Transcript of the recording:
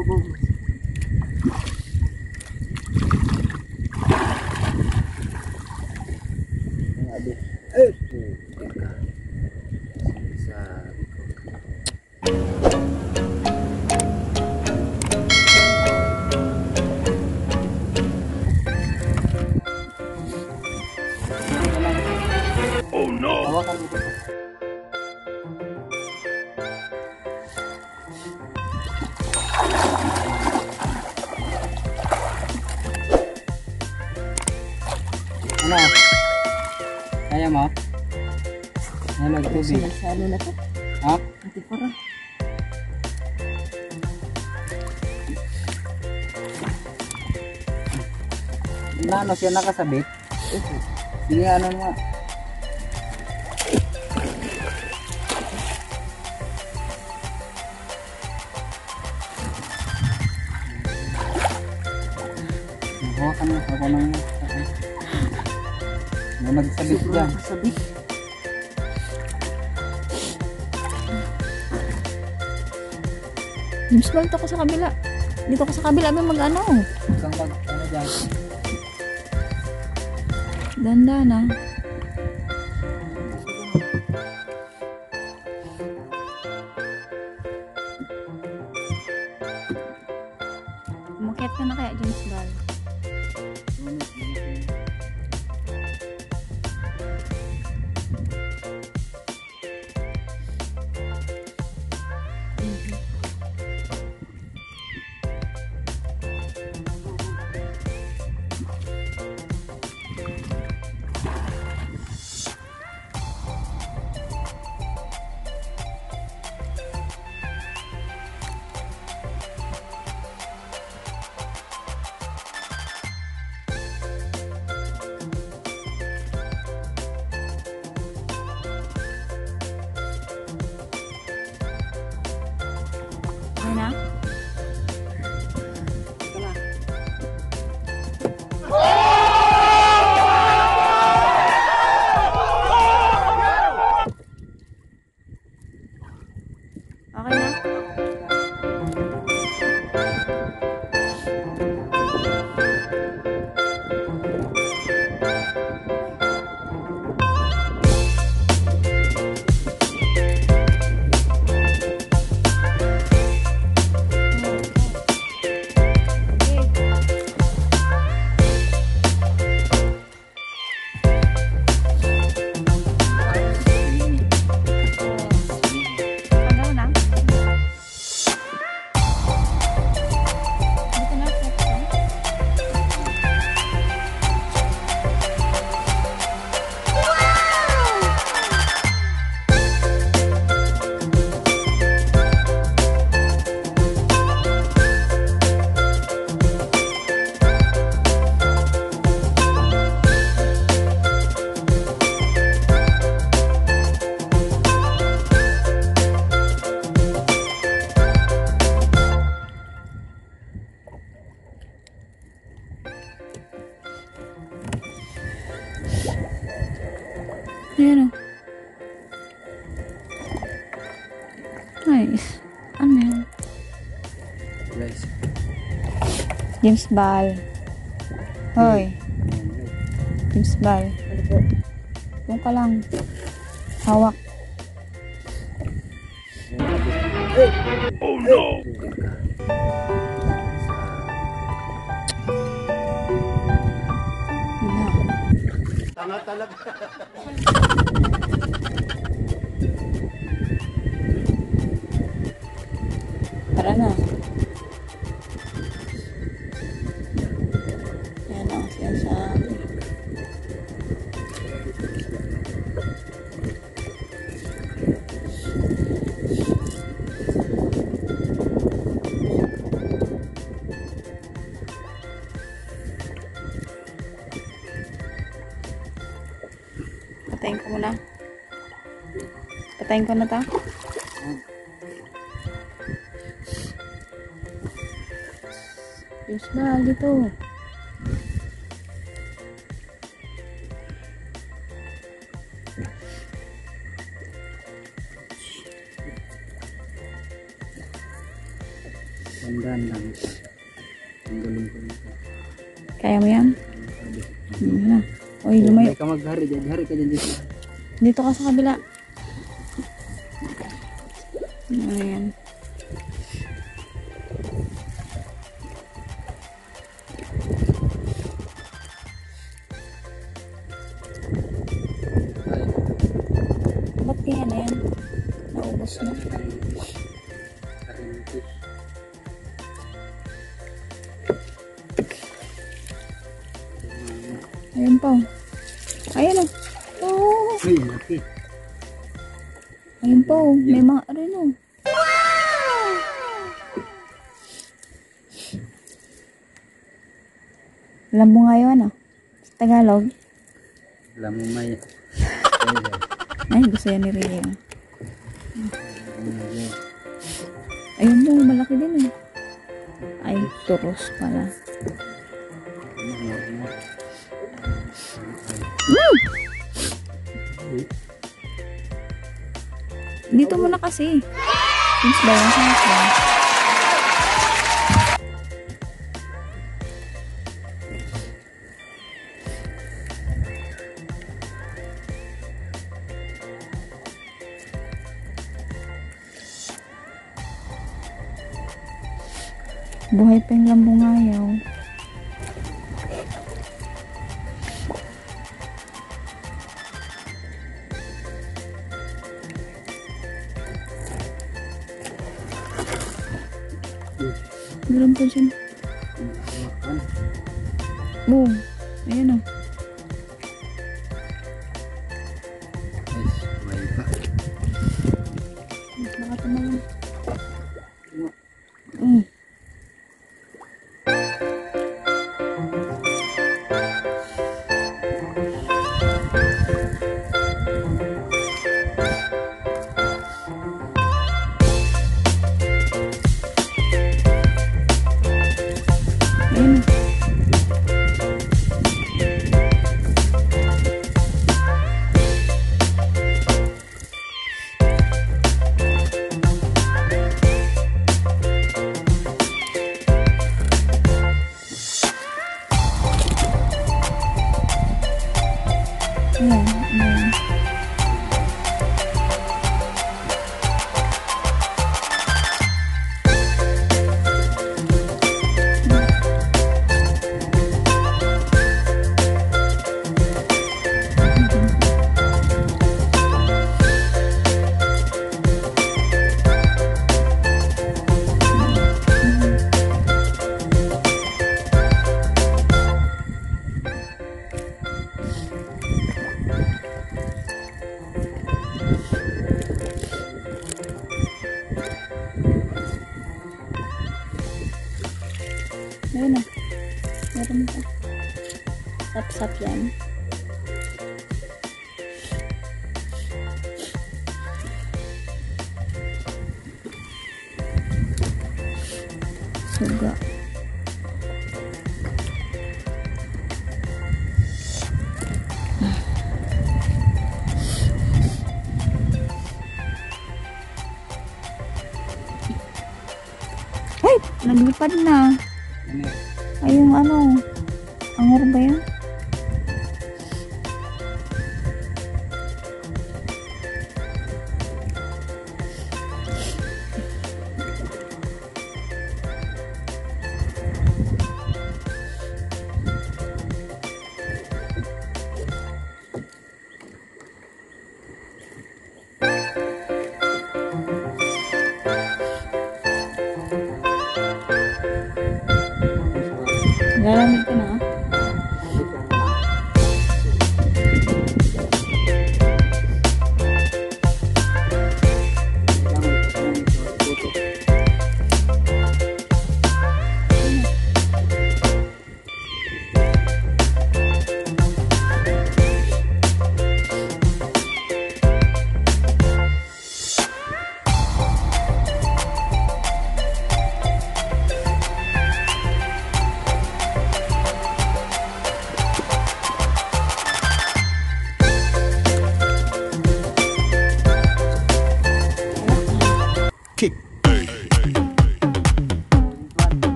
Oh no! Hawakan mo ito. Ano? Kaya mo? Ano nagtubig? Ano na to? Ha? Ate para. Ano siya nakasabit? Sige, ano mo? Hawakan mo, hawakan mo. May nagsabit dyan. Nakasabit. James Bond ako sa kabila. Dito ako sa kabila may mag-ano. Isang pag, ano dyan? Danda na. Umakyat ka na kaya James Bond. Na? Okay na? Ayan o. Nice. Ano yan? Guys. James Ball. Hoy. James Ball. Doon ka lang. Hawak. Oh no! Yun na. Tanga talaga. Tara na. Yan ang sinasabi. Patayin ko muna. Patayin ko na ta. Yes na, dito. Tandaan lang ito. Tanggalin ko nito. Kaya mo yan? Na. Uy, lumayo. Hindi ka maghari dyan. Hari ka dyan dito. Dito ka sa kabila. Ayan. Ba't kaya na yan? Naubos na. Ayun pa. Ayun o. Oh. Uy, mati. Ayun pa o. May mga rin o. Alam mo nga yun ah. Sa Tagalog. Alam mo may. Ay, gusto yan ni Ria. Ayun mo, malaki din eh. Ay, turos pala. Dito mo na kasi. Mas ba yan sa akin? Buhay pa yung lambong ayaw. Meron po siya. Boom. Ayan o. May pa. Nakatamalan. Ayan o. Ayan, ayan. Ayan o. Meron pa. Sap-sap yan. Suga. Ay! Naglipad na. Ano? Ay, yung ano. Angor ba yan? Lalamig ka na.